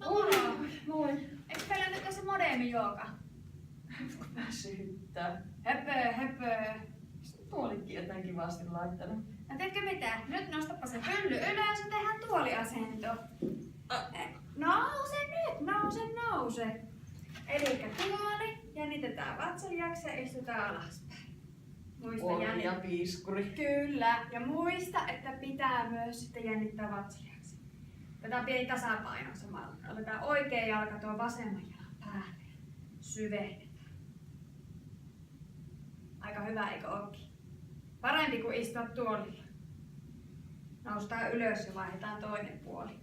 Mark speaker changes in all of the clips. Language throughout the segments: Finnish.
Speaker 1: Moro!
Speaker 2: Moi.
Speaker 1: Eikö meillä nyt tässä modemi-jooga?
Speaker 2: Väsyttää.
Speaker 1: Höpö.
Speaker 2: Tuolikin jotain kivasti laittanut.
Speaker 1: No tiedätkö mitä? Nyt nostappa se pylly ylös ja tehdään tuoliasento. Nouse. Elikkä tuoli, jännitetään vatsaljaksa ja istutaan alaspäin. Muista
Speaker 2: Puoli ja piiskuri.
Speaker 1: Kyllä, ja muista, että pitää myös sitten jännittää vatsaljaksa. Otetaan pieni tasapaino samalla. Otetaan oikea jalka tuon vasemman jalan päälle. Syvennetään. Aika hyvä, eikö ookin? Parempi kuin istua tuolilla. Noustaan ylös ja vaihdetaan toinen puoli.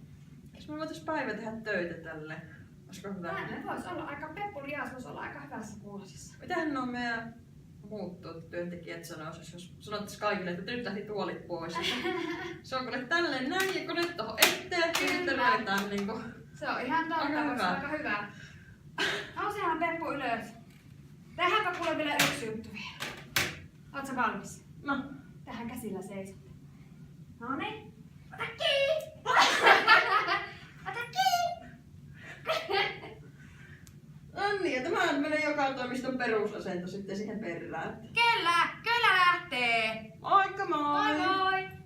Speaker 2: Jos me voitais päivä tehdä töitä tälle? Olisiko hyvä?
Speaker 1: Tänne voisi olla aika peppulias, voisi olla aika hyvässä kuulosissa.
Speaker 2: Mitähän nuo meidän muut työntekijät sanois, jos sanottaisiin kaikille, että nyt lähti tuolit pois. Se on kuule tälleen näin ja kun nyt tohon eteen, sitten ruvetaan niinku.
Speaker 1: Se on ihan totta, voisi olla aika hyvä. Nousehan Peppu ylös. Tehdäänpä kuule vielä yksi juttu vielä. Ootko valmis?
Speaker 2: No.
Speaker 1: Tähän käsillä seisot. Noniin. Ota kiinni! Ota kiinni!
Speaker 2: No niin, ja tämä on meidän joka toimiston perusasento sitten siihen perään.
Speaker 1: Kyllä lähtee!
Speaker 2: Moikka moi!
Speaker 1: Moi moi!